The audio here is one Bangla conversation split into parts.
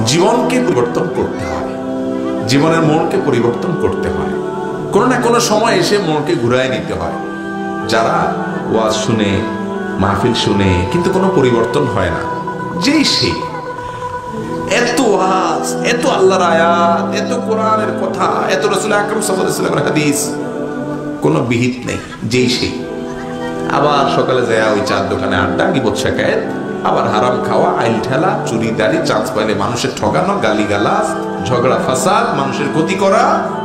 জীবনকে পরিবর্তন করতে হয়, জীবনের মনকে পরিবর্তন করতে হয়, কোনো না কোনো সময় এসে মনকে ঘুরায় নিতে হয়। যারা ওয়াজ শুনে, মাহফিল শুনে, কিন্তু কোনো পরিবর্তন হয় না, যেই সেই এত ওয়াজ, এত আল্লাহর আয়াত, এত কোরআনের কথা, এত রাসূল আকরাম সাল্লাল্লাহু আলাইহি ওয়াসাল্লামের হাদিস, কোনো বিহিত নেই, যেই সেই। আবার সকালে যায় ওই চার দোকানে আড্ডা, গিবত শাকায়েত, আবার হারাম খাওয়া, আইল ঠেলা, চুরি দাড়ি, চান্স পাইলে মানুষের ঠকানো, গালিগালাজ, ঝগড়া ফাসাদ, মানুষের ক্ষতি করা,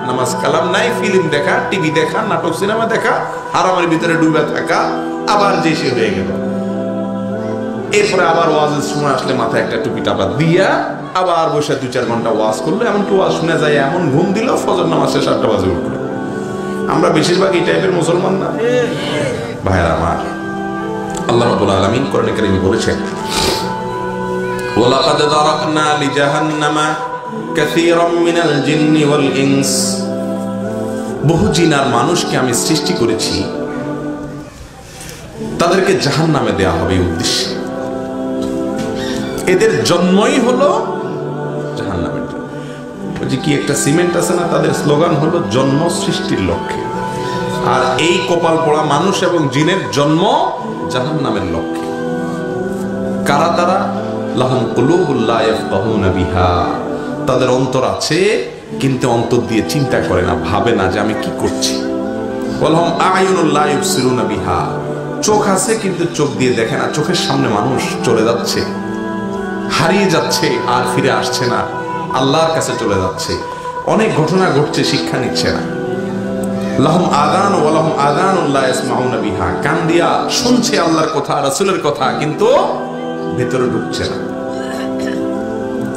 নামাজ কালাম নাই, ফিল্ম দেখা, টিভি দেখা, নাটক সিনেমা দেখা, হারামের ভিতরে ডুবে থাকা, আবার যে সে হয়ে গেল। এরপরে আবার ওয়াজের সময় আসলে মাথায় একটা টুপি টাপা দিয়া আবার বসে 2-4 ঘন্টা ওয়াজ করলো, এমনকি ওয়াজ শুনে যায় এমন ঘুম দিল, ফজর নামাজ শেষ 8টা বাজে উঠলো। আমরা বেশিরভাগ এই টাইপের মুসলমান না ভাইরা আমার। আল্লাহ রাব্বুল আলামিন কোরআনে কারীমে বলেছেন, ওয়ালাকাদ যারাকনা লিজাহান্নামা কাসীরাম মিনাল জিন্নি ওয়াল ইনস, বহু জিন আর মানুষকে আমি সৃষ্টি করেছি, তাদেরকে জাহান্নামে দেয়া হবে এই উদ্দেশ্যে। এদের জন্মই হলো জাহান্নামের জন্য। ওই যে কি একটা সিমেন্ট আছে না, তাদের স্লোগান হলো জন্ম সৃষ্টির লক্ষ্যে, আর এই কপাল পড়া মানুষ এবং জিনের জন্ম জাহান্নামের লক্ষ্যে। কারা তারা? লাহুম কুলুবুল লা ইয়াফকাহুনা বিহা, তাদের অন্তর আছে কিন্তু অন্তর দিয়ে চিন্তা করে না, ভাবে না যে আমি কি করছি। ওয়ালাহুম আ'য়ুনুল লা ইউবসিরুনা বিহা, চোখ আছে কিন্তু চোখ দিয়ে দেখে না, চোখের সামনে মানুষ চলে যাচ্ছে, হারিয়ে যাচ্ছে, আর ফিরে আসছে না, আল্লাহর কাছে চলে যাচ্ছে, অনেক ঘটনা ঘটছে, শিক্ষা নিচ্ছে না। লাহুম আযান ওয়া লাহুম আযানুন লা ইয়াসমাউনা বিহা, কান দিয়া শুনছে আল্লাহর কথা, রাসূলের কথা, কিন্তু ভেতরে ঢুকছে না।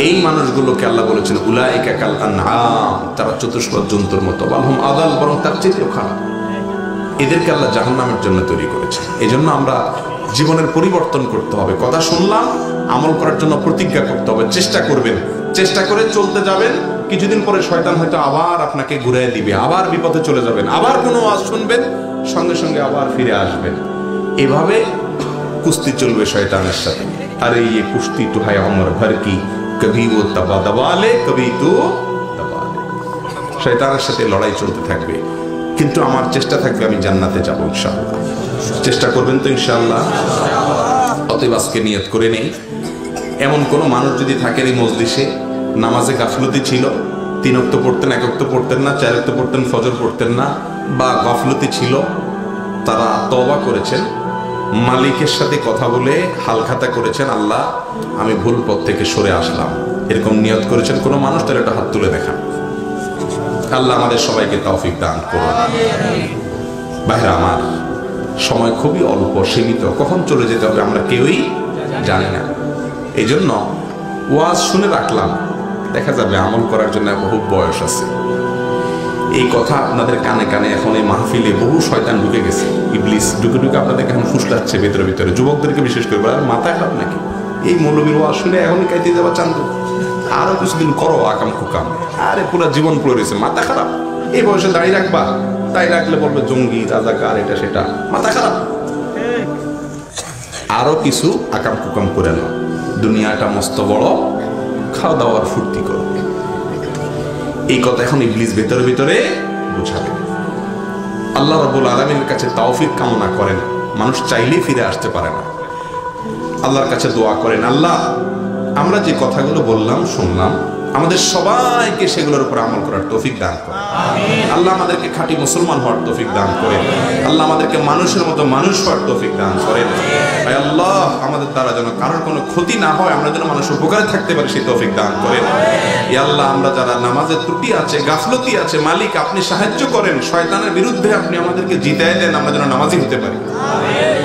এই মানুষগুলোকে আল্লাহ বলেছেন উলাইকা কাল আনআম, তারা চতুষ্পদ জন্তুর মতো, লাহুম আযাল, বরং তার চেয়েও খারাপ। এদেরকে আল্লাহ জাহান্নামের জন্য তৈরি করেছে। এজন্য আমরা জীবনের পরিবর্তন করতে হবে। কথা শুনলাম, আমল করার জন্য প্রতিজ্ঞা করতে হবে, চেষ্টা করবেন, চেষ্টা করে চলতে যাবেন। কিছুদিন পরে শয়তান হয়তো আবার আপনাকে ঘুরিয়ে দিবে, আবার বিপদে চলে যাবেন, আবার কোনো ওয়াজ শুনবেন, সঙ্গে সঙ্গে আবার ফিরে আসবেন। এভাবে কুস্তি চলবে শয়তানের সাথে। আরে ये कुश्ती तो है उम्र भर की, कभी वो दबा दबा ले, कभी तो दबा ले। শয়তানের সাথে লড়াই চলতে থাকবে, কিন্তু আমার চেষ্টা থাকবে আমি জান্নাতে যাব ইনশাআল্লাহ। চেষ্টা করবেন তো ইনশাআল্লাহ? অতএব আজকে নিয়ত করে নেই, এমন কোন মানুষ যদি থাকেন এই মজলিসে, নামাজে গাফলতি ছিল, 3 ওয়াক্ত পড়তেন, 1 ওয়াক্ত পড়তেন না, 4 ওয়াক্ত পড়তেন, ফজর পড়তেন না, বা গাফলতি ছিল, তারা তওবা করেছেন, মালিকের সাথে কথা বলে হালখাতা করেছেন, আল্লাহ আমি ভুল পথ থেকে সরে আসলাম, এরকম নিয়ত করেছেন কোন মানুষ, তাহলে একটা হাত তুলে দেখান। আল্লাহ আমাদের সবাইকে তৌফিক দান করুন। ভাইরা আমার, সময় খুবই অল্প, সীমিত, কখন চলে যেতে হবে আমরা কেউই জানি না। এই জন্য ওয়াজ শুনে রাখলাম, দেখা যাবে আমল করার জন্য বহু বয়স আছে। এই কথা আপনাদের কানে কানে এখন এই মাহফিলে বহু শয়তান ঢুকে গেছে, ইবলিস ঢুকে ঢুকে আপনাদেরকে এখন ফুসলাচ্ছে ভিতরে ভিতরে, যুবকদেরকে বিশেষ করে। আর মাথা খারাপ নাকি? এই মৌলবীর ওয়াজ শুনে এখনই কাইতে যাওয়া চান্দু, আরো কিছুদিন করো আকাম কুকাম, আরে পুরো জীবন পড়ে রয়েছে, মাথা খারাপ। এই বয়সে দাঁড়িয়ে রাখবা, তাই রাখলে বলবে জঙ্গি, রাজাকার, এটা সেটা, মাথা খারাপ। আরো কিছু আকাম কুকাম করে নাও, দুনিয়াটা মস্ত বড়, খাওয়া দাওয়ার ফুর্তি করো। এই কথা এখন ইবলিস ভেতরে ভিতরে বুঝাবে। আল্লাহ রাব্বুল আলামিনের কাছে তৌফিক কামনা করেন, মানুষ চাইলেই ফিরে আসতে পারে না। আল্লাহর কাছে দোয়া করেন, আল্লাহ আমরা যে কথাগুলো বললাম শুনলাম, আমাদের সবাইকে সেগুলোর উপর আমল করার তৌফিক দান করেন। আল্লাহ আমাদেরকে খাঁটি মুসলমান হওয়ার তৌফিক দান করেন। আল্লাহ আমাদেরকে মানুষের মতো মানুষ হওয়ার তৌফিক দান করেন। আয় আল্লাহ, আমাদের দ্বারা যেন কারোর কোনো ক্ষতি না হয়, আমরা যেন মানুষের উপকারে থাকতে পারি, সেই তৌফিক দান করেন। ইয়া আল্লাহ, আমরা যারা নামাজের ত্রুটি আছে, গাফলতি আছে, মালিক আপনি সাহায্য করেন, শয়তানের বিরুদ্ধে আপনি আমাদেরকে জিতায় দেন, আমরা যেন নামাজি হতে পারি।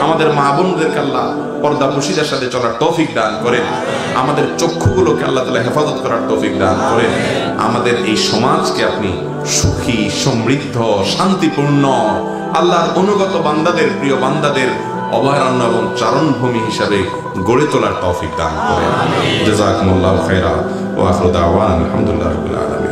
আমাদের মা বোনদেরকে আল্লাহ পর্দা মুশিদার সাথে চলার তৌফিক দান করেন। আমাদের চক্ষুগুলোকে আল্লাহ তাআলা হেফাজত করার তৌফিক দান করেন। আমাদের এই সমাজকে আপনি সুখী, সমৃদ্ধ, শান্তিপূর্ণ, আল্লাহর অনুগত বান্দাদের, প্রিয় বান্দাদের অভয়ারণ্য এবং চারণভূমি হিসাবে গড়ে তোলার তৌফিক দান করেন। জাযাকুমুল্লাহু খায়রা ওয়া আখিরু দাওয়ানা আলহামদুলিল্লাহি রাব্বিল আলামিন।